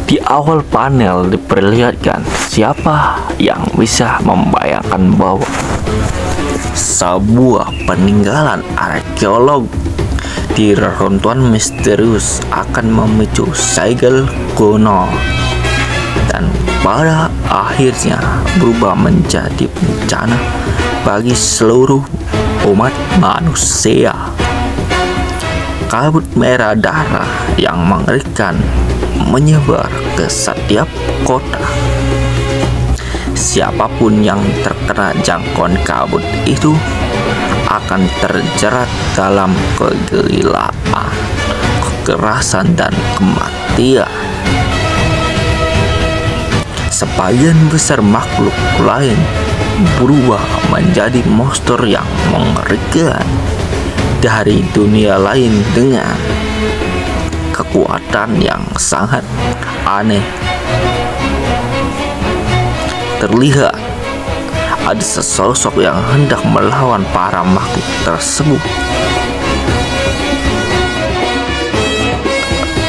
Di awal panel diperlihatkan siapa yang bisa membayangkan bahwa sebuah peninggalan arkeolog di reruntuhan misterius akan memicu segel kuno dan pada akhirnya berubah menjadi bencana bagi seluruh umat manusia. Kabut merah darah yang mengerikan menyebar ke setiap kota. Siapapun yang terkena jangkauan kabut itu akan terjerat dalam kegelilaan, kekerasan, dan kematian. Sebagian besar makhluk lain berubah menjadi monster yang mengerikan dari dunia lain dengan kekuatan yang sangat aneh. Terlihat ada sesosok yang hendak melawan para makhluk tersebut.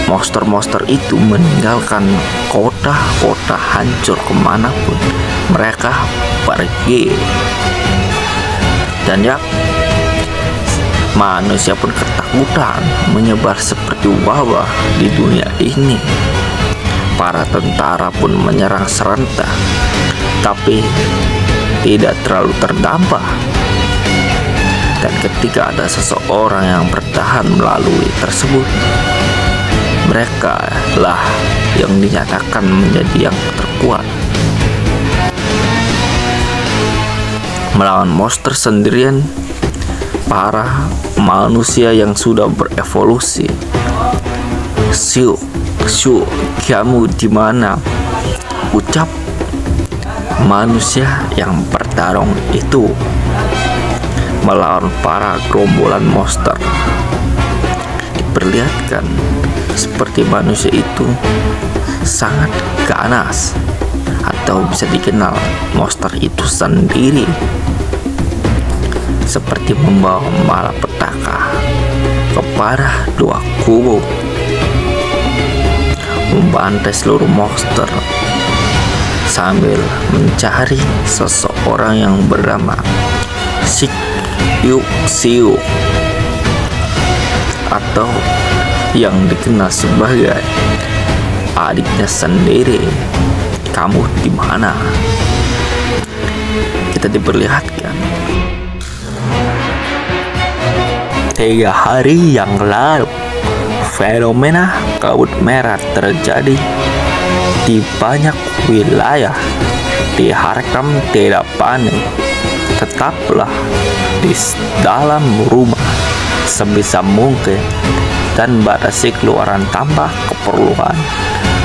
Monster-monster itu meninggalkan kota-kota hancur kemanapun mereka pergi. Dan ya, manusia pun ketakutan menyebar seperti wabah di dunia ini. Para tentara pun menyerang serentak, tapi tidak terlalu terdampak. Dan ketika ada seseorang yang bertahan melalui tersebut, mereka lah yang dinyatakan menjadi yang terkuat. Melawan monster sendirian, para manusia yang sudah berevolusi. Siu, kamu di mana? Ucap manusia yang bertarung itu melawan para gerombolan monster. Diperlihatkan seperti manusia itu sangat ganas, atau bisa dikenal monster itu sendiri seperti membawa malapetaka kepada dua kubu, membantai seluruh monster sambil mencari seseorang yang bernama Siu atau yang dikenal sebagai adiknya sendiri. Kamu di mana? Kita diperlihatkan 3 hari yang lalu fenomena kabut merah terjadi di banyak wilayah. Diharapkan tidak panik, tetaplah di dalam rumah sebisa mungkin dan batasi keluaran tanpa keperluan,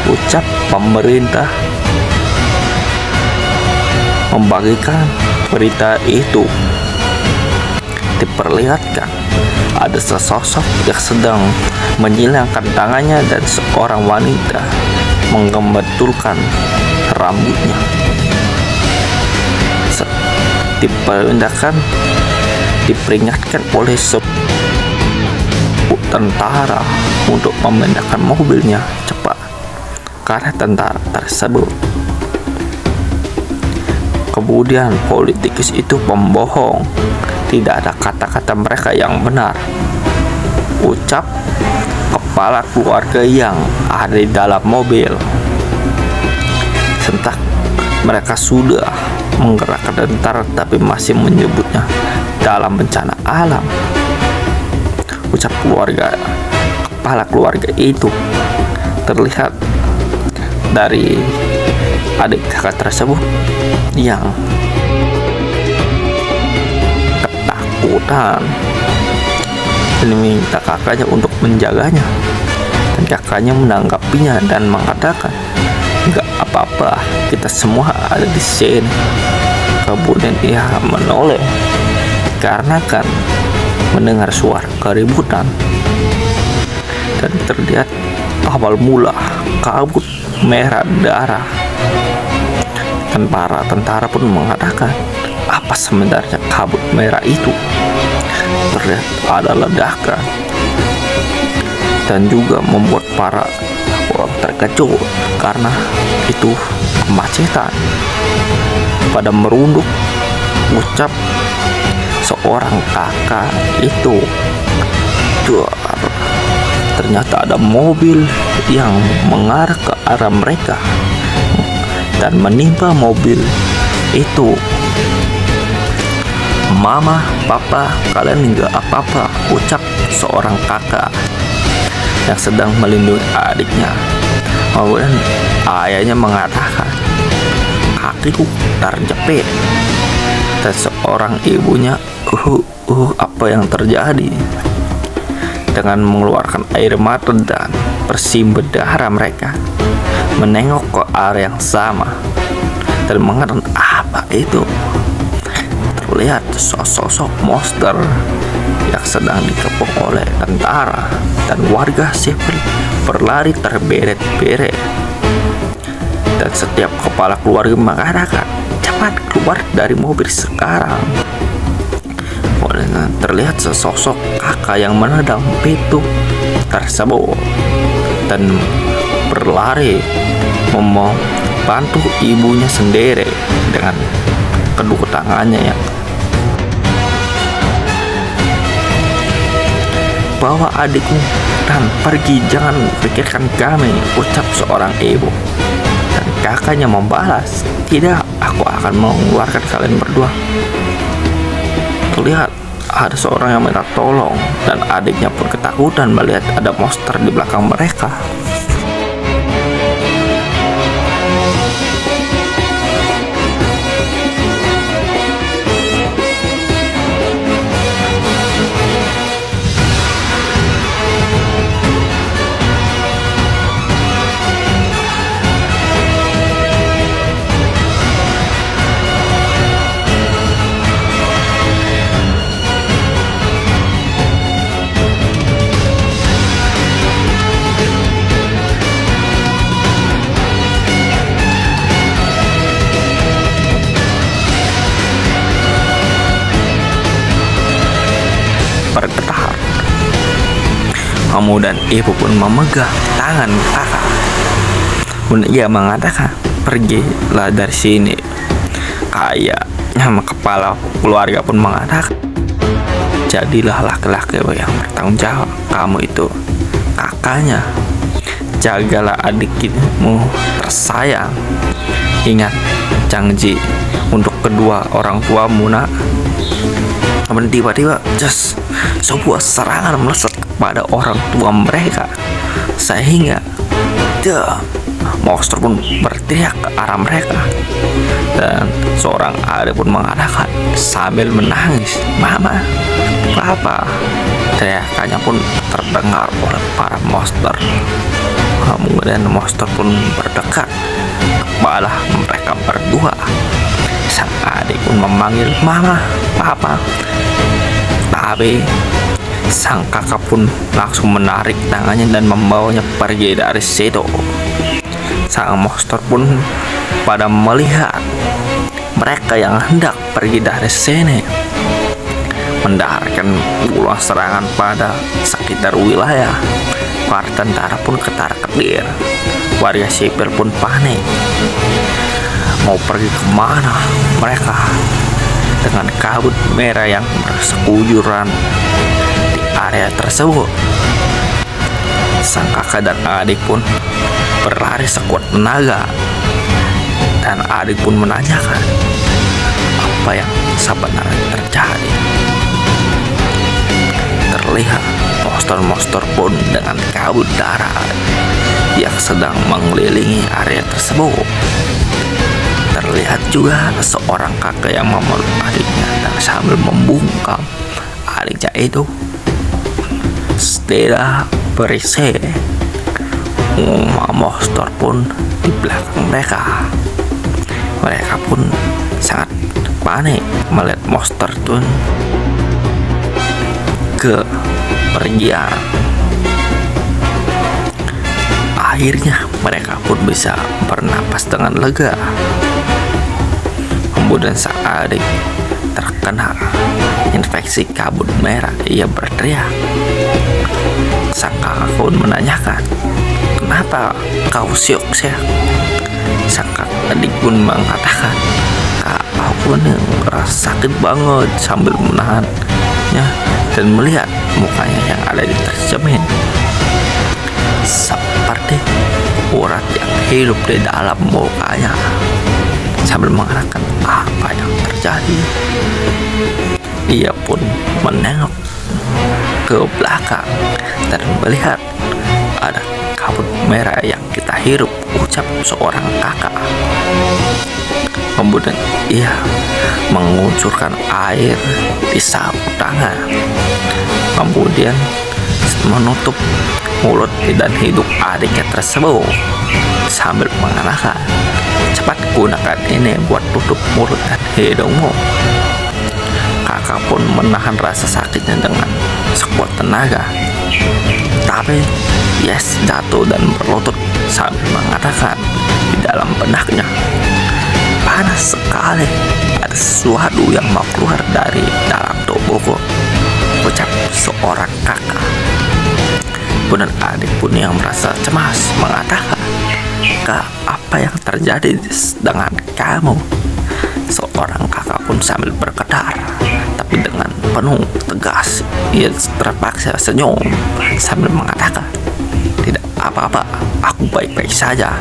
ucap pemerintah. Membagikan berita itu, diperlihatkan ada sesosok yang sedang menyilangkan tangannya dan seorang wanita menggembetulkan rambutnya. Diperingatkan oleh tentara untuk memindahkan mobilnya cepat karena tentara tersebut. Kemudian politikus itu pembohong, tidak ada kata-kata mereka yang benar, ucap kepala keluarga yang ada di dalam mobil. Sentak mereka sudah menggerakkan tentara tapi masih menyebutnya dalam bencana alam, ucap kepala keluarga itu. Terlihat dari adik kakak tersebut yang ketakutan dan meminta kakaknya untuk menjaganya, dan kakaknya menanggapinya dan mengatakan, "Enggak apa-apa, kita semua ada di sini." Kemudian ia menoleh karena kan mendengar suara keributan, dan terlihat awal mula kabut merah darah. Dan para tentara pun mengatakan, apa sebenarnya kabut merah itu? Terlihat ada ledakan dan juga membuat para pulang terkejut karena itu kemacetan. Pada merunduk, ucap seorang kakak itu. Duar, ternyata ada mobil yang mengarah ke arah mereka dan menimpa mobil itu. Mama, papa, kalian nggak apa-apa, ucap seorang kakak yang sedang melindungi adiknya. Kemudian ayahnya mengatakan, kakiku terjepit. Dan seorang ibunya, apa yang terjadi? Dengan mengeluarkan air mata dan bersimbah darah, mereka menengok ke area yang sama dan mengatakan, apa itu? Terlihat sosok monster yang sedang dikepung oleh tentara dan warga sipil berlari terberet-beret. Dan setiap kepala keluarga mengatakan, cepat keluar dari mobil sekarang. Terlihat sesosok kakak yang menendang pintu tersebut dan berlari membantu ibunya sendiri dengan kedua tangannya yang bawa adikmu dan pergi, jangan pikirkan kami, ucap seorang ibu. Dan kakaknya membalas, tidak, aku akan mengeluarkan kalian berdua. Terlihat ada seorang yang minta tolong dan adiknya pun ketakutan melihat ada monster di belakang mereka. Bergetar. Kemudian ibu pun memegang tangan kakak. Kemudian ia mengatakan, pergilah dari sini. Kayaknya kepala keluarga pun mengatakan, jadilah laki-laki yang bertanggung jawab. Kamu itu kakaknya. Jagalah adikmu tersayang. Ingat janji untuk kedua orang tuamu, nak. Kemudian tiba-tiba sebuah serangan melesat kepada orang tua mereka, sehingga monster pun berteriak ke arah mereka. Dan seorang adik pun mengatakan sambil menangis, mama, papa. Teriakannya pun terdengar oleh para monster. Kemudian monster pun berdekat kepada mereka berdua. Sang adik pun memanggil mama, papa. Tapi sang kakak pun langsung menarik tangannya dan membawanya pergi dari situ. Sang monster pun pada melihat mereka yang hendak pergi dari sini, mendaratkan ulang serangan pada sekitar wilayah. Para tentara pun ketar-ketir, warga sipil pun panik. Mau pergi kemana mereka dengan kabut merah yang bersekujuran di area tersebut? Sang kakak dan adik pun berlari sekuat tenaga, dan adik pun menanyakan apa yang sebenarnya terjadi. Terlihat monster-monster pun dengan kabut darah yang sedang mengelilingi area tersebut. Terlihat juga seorang kakak yang memeluk adiknya dan sambil membungkam adiknya itu. Tidak berisik, monster pun di belakang mereka. Mereka pun sangat panik melihat monster pun kepergian. Akhirnya mereka pun bisa bernapas dengan lega. Kemudian sang adik terkena infeksi kabut merah. Ia berteriak. Sang kakak pun menanyakan, kenapa kau siok-siok? Sang adik pun mengatakan, Kak, aku nih merasa sakit banget, sambil menahannya dan melihat mukanya yang ada di cermin seperti urat yang hidup di dalam mukanya. Sambil mengatakan apa yang terjadi, ia pun menengok ke belakang dan melihat ada kabut merah yang kita hirup, ucap seorang kakak. Kemudian ia mengucurkan air di sapu tangan, kemudian menutup mulut dan hidung adiknya tersebut sambil mengatakan, cepat gunakan ini buat tutup mulut dan hidungmu. Kakak pun menahan rasa sakitnya dengan sekuat tenaga, tapi Yes jatuh dan berlutut sambil mengatakan di dalam benaknya, panas sekali, ada sesuatu yang mau keluar dari dalam tubuhku, ucap seorang kakak. Kemudian adik pun yang merasa cemas mengatakan, Kak, apa yang terjadi dengan kamu? Seorang kakak pun sambil bergetar, tapi dengan penuh tegas ia terpaksa senyum sambil mengatakan, tidak apa-apa, aku baik-baik saja.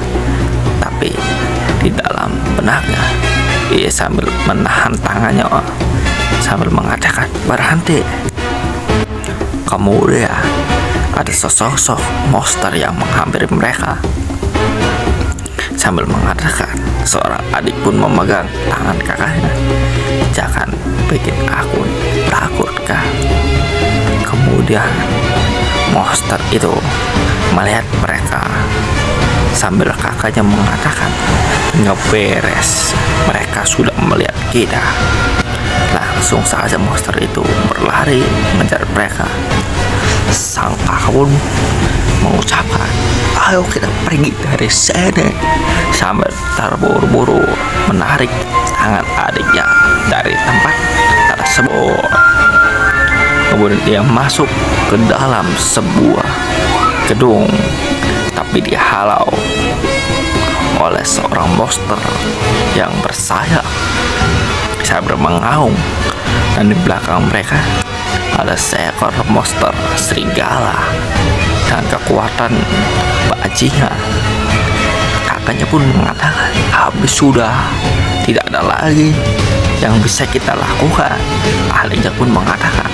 Tapi di dalam benaknya ia sambil menahan tangannya sambil mengatakan, berhenti. Kemudian ada sosok monster yang menghampiri mereka. Sambil mengatakan, seorang adik pun memegang tangan kakaknya, jangan bikin aku takut, Kak. Kemudian monster itu melihat mereka sambil kakaknya mengatakan, nggak beres, mereka sudah melihat kita. Langsung saja monster itu berlari mengejar mereka. Sang kakak pun mengucapkan, ayo kita pergi dari sini, sambil terburu-buru menarik tangan adiknya dari tempat tersebut. Kemudian dia masuk ke dalam sebuah gedung, tapi dihalau oleh seorang monster yang bersayap sambil mengaung, dan di belakang mereka ada seekor monster serigala dan kekuatan bajingan. Kakaknya pun mengatakan, habis sudah, tidak ada lagi yang bisa kita lakukan. Adiknya pun mengatakan,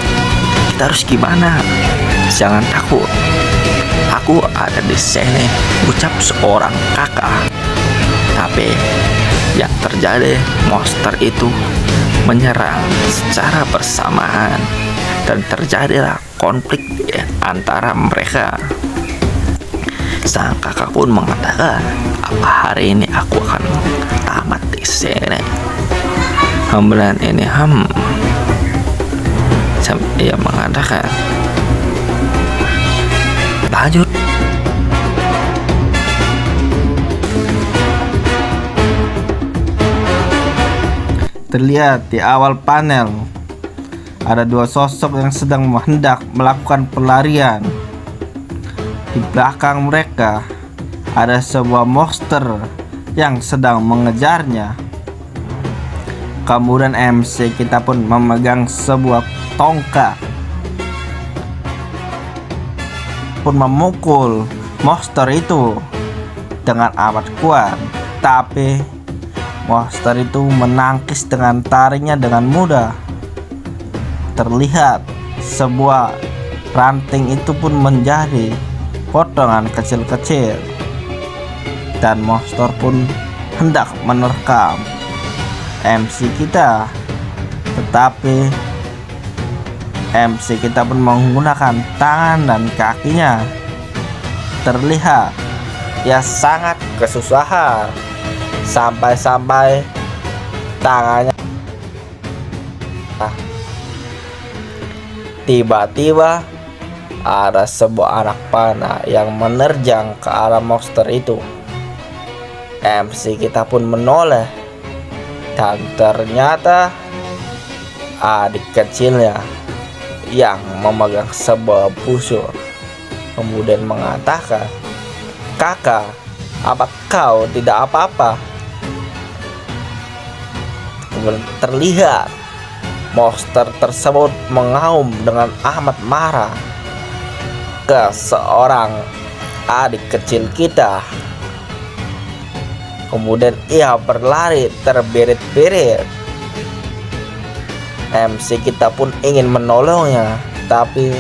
kita harus gimana? Jangan takut, aku ada di sini, ucap seorang kakak. Tapi yang terjadi, monster itu menyerang secara bersamaan dan terjadilah konflik antara mereka. Sang kakak pun mengatakan, apa hari ini aku akan tamat di sini. Kemudian ini ia mengatakan, lanjut. Terlihat di awal panel ada dua sosok yang sedang hendak melakukan pelarian. Di belakang mereka ada sebuah monster yang sedang mengejarnya. Kemudian MC kita pun memegang sebuah tongkat pun memukul monster itu dengan amat kuat, tapi monster itu menangkis dengan taringnya dengan mudah. Terlihat sebuah ranting itu pun menjadi potongan kecil-kecil, dan monster pun hendak menerkam MC kita, tetapi MC kita pun menggunakan tangan dan kakinya. Terlihat ia sangat kesusahan, sampai-sampai tangannya. Tiba-tiba ada sebuah anak panah yang menerjang ke arah monster itu. MC kita pun menoleh, dan ternyata adik kecilnya yang memegang sebuah busur kemudian mengatakan, Kakak, apa kau tidak apa-apa? Kemudian terlihat monster tersebut mengaum dengan amat marah ke seorang adik kecil kita. Kemudian ia berlari terbirit-birit. MC kita pun ingin menolongnya, tapi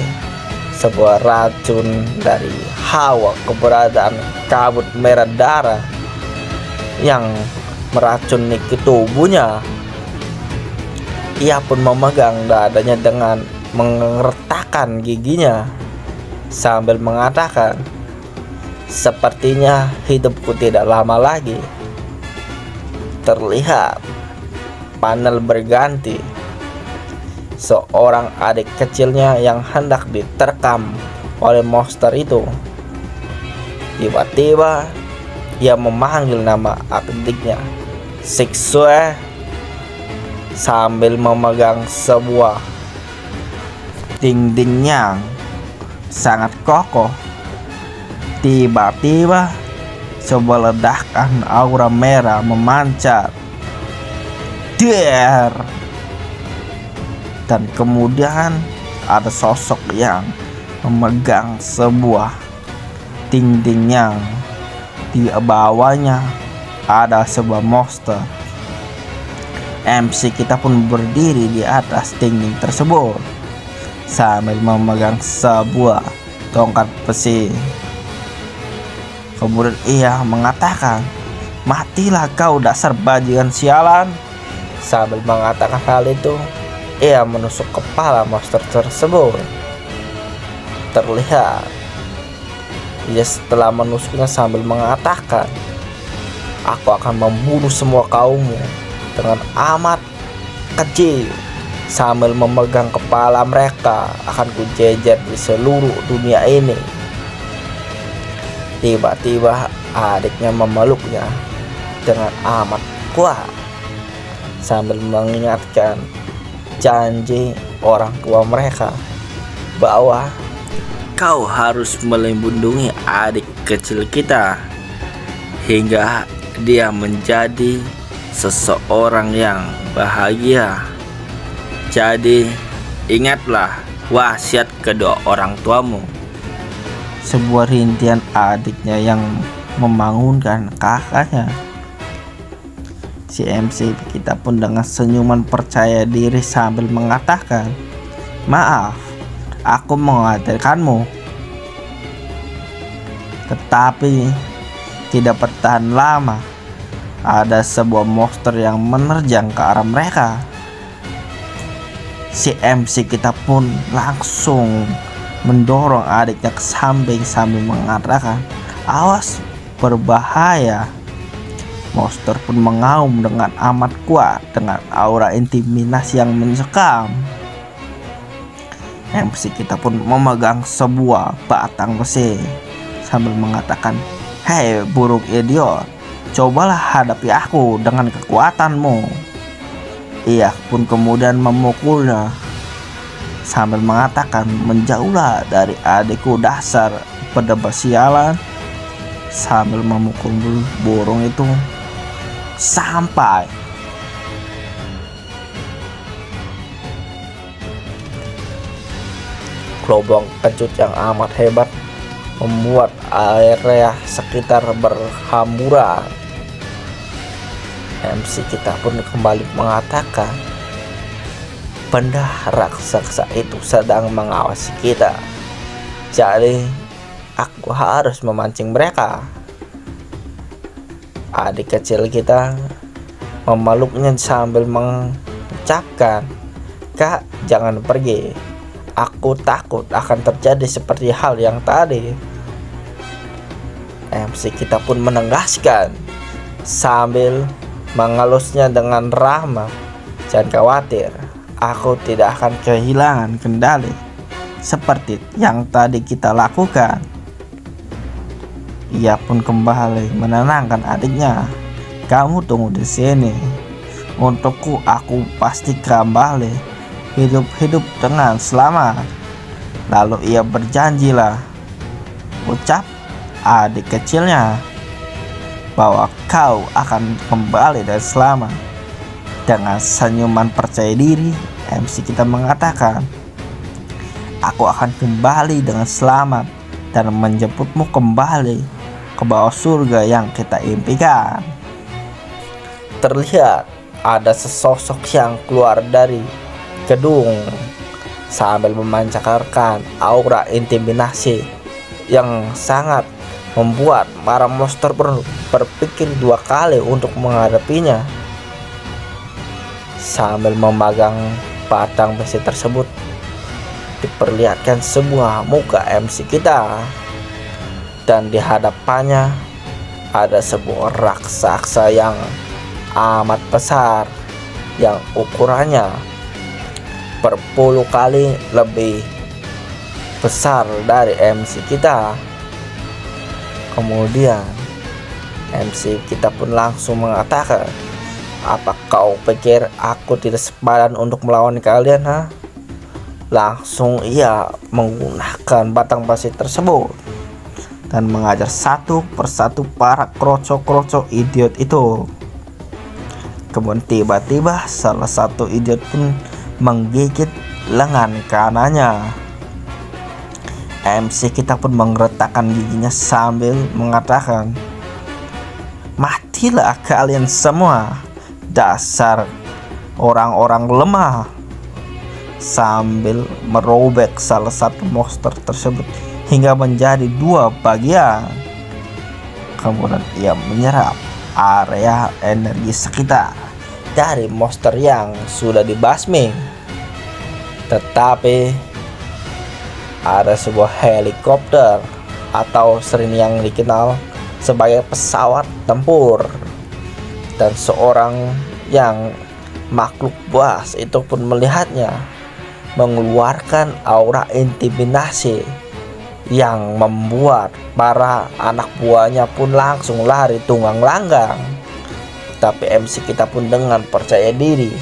sebuah racun dari hawa keberadaan kabut merah darah yang meracuni ke tubuhnya. Ia pun memegang dadanya dengan mengertakkan giginya sambil mengatakan, "Sepertinya hidupku tidak lama lagi." Terlihat panel berganti. Seorang adik kecilnya yang hendak diterkam oleh monster itu. Tiba-tiba ia memanggil nama adiknya, Sixue, sambil memegang sebuah dinding yang sangat kokoh. Tiba-tiba sebuah ledakan aura merah memancar. Der! Dan kemudian ada sosok yang memegang sebuah dinding yang di bawahnya ada sebuah monster. MC kita pun berdiri di atas dinding tersebut sambil memegang sebuah tongkat besi. Kemudian ia mengatakan, "Matilah kau dasar bajingan sialan." Sambil mengatakan hal itu, ia menusuk kepala monster tersebut. Terlihat ia setelah menusuknya sambil mengatakan, "Aku akan membunuh semua kaummu dengan amat keji." Sambil memegang kepala mereka akan kujejer di seluruh dunia ini. Tiba-tiba adiknya memeluknya dengan amat kuat sambil mengingatkan janji orang tua mereka bahwa kau harus melindungi adik kecil kita hingga dia menjadi seseorang yang bahagia. Jadi ingatlah wasiat kedua orang tuamu. Sebuah rintian adiknya yang membangunkan kakaknya. Si MC kita pun dengan senyuman percaya diri sambil mengatakan, "Maaf, aku mengkhawatirkanmu." Tetapi tidak bertahan lama, ada sebuah monster yang menerjang ke arah mereka. Si MC kita pun langsung mendorong adiknya ke samping sambil mengatakan, "Awas, berbahaya." Monster pun mengaum dengan amat kuat dengan aura intimidasi yang mencekam. MC kita pun memegang sebuah batang besi sambil mengatakan, "Hei buruk idiot, cobalah hadapi aku dengan kekuatanmu." Ia pun kemudian memukulnya sambil mengatakan, "Menjauhlah dari adikku dasar pedebah sialan." Sambil memukul burung itu sampai gelombang kejut yang amat hebat membuat area sekitar berhamburan. MC kita pun kembali mengatakan, "Benda raksasa itu sedang mengawasi kita, jadi aku harus memancing mereka." Adik kecil kita memeluknya sambil mengucapkan, "Kak, jangan pergi. Aku takut akan terjadi seperti hal yang tadi." MC kita pun menegaskan sambil mengelusnya dengan ramah, "Jangan khawatir, aku tidak akan kehilangan kendali seperti yang tadi kita lakukan." Ia pun kembali menenangkan adiknya, "Kamu tunggu di sini. Untukku, aku pasti kembali hidup-hidup dengan selamat." Lalu ia berjanjilah. Ucap adik kecilnya bahwa kau akan kembali dari selamat. Dengan senyuman percaya diri, MC kita mengatakan, aku akan kembali dengan selamat dan menjemputmu kembali ke bawah surga yang kita impikan. Terlihat ada sesosok yang keluar dari gedung sambil memancarkan aura intimidasi yang sangat membuat para monster berpikir dua kali untuk menghadapinya. Sambil memegang batang besi tersebut, diperlihatkan sebuah muka MC kita, dan di hadapannya ada sebuah raksasa yang amat besar yang ukurannya berpuluh kali lebih besar dari MC kita. Kemudian MC kita pun langsung mengatakan, apa kau pikir aku tidak sepadan untuk melawan kalian, ha? Langsung ia menggunakan batang besi tersebut dan mengajar satu persatu para kroco-kroco idiot itu. Kemudian tiba-tiba salah satu idiot pun menggigit lengan kanannya. MC kita pun menggeretakkan giginya sambil mengatakan, matilah kalian semua, dasar orang-orang lemah, sambil merobek salah satu monster tersebut hingga menjadi dua bagian. Kemudian ia menyerap area energi sekitar dari monster yang sudah dibasmi. Tetapi ada sebuah helikopter atau sering yang dikenal sebagai pesawat tempur, dan seorang yang makhluk buas itu pun melihatnya mengeluarkan aura intimidasi yang membuat para anak buahnya pun langsung lari tunggang langgang. Tapi MC kita pun dengan percaya diri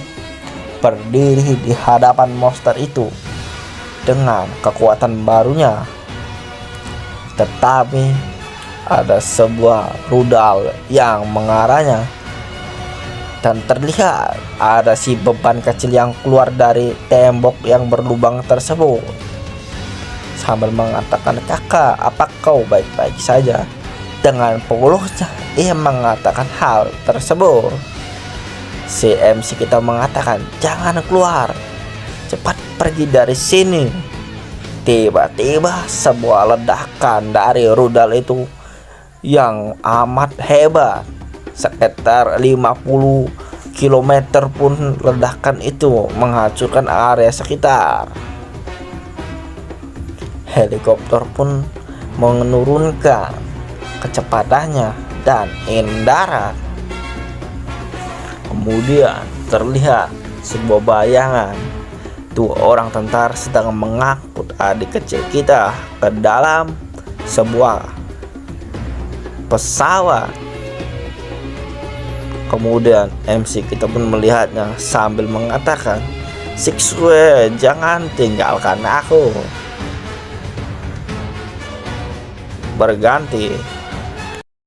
berdiri di hadapan monster itu dengan kekuatan barunya. Tetapi ada sebuah rudal yang mengarahnya, dan terlihat ada si beban kecil yang keluar dari tembok yang berlubang tersebut sambil mengatakan, kakak, apa kau baik-baik saja? Dengan polos ia mengatakan hal tersebut. Si MC kita mengatakan, jangan keluar, cepat pergi dari sini. Tiba-tiba sebuah ledakan dari rudal itu yang amat hebat, sekitar 50 km pun ledakan itu menghancurkan area sekitar. Helikopter pun menurunkan kecepatannya dan mendarat. Kemudian terlihat sebuah bayangan dua orang tentara sedang mengangkut adik kecil kita ke dalam sebuah pesawat. Kemudian MC kita pun melihatnya sambil mengatakan, Sixwe, jangan tinggalkan aku. Berganti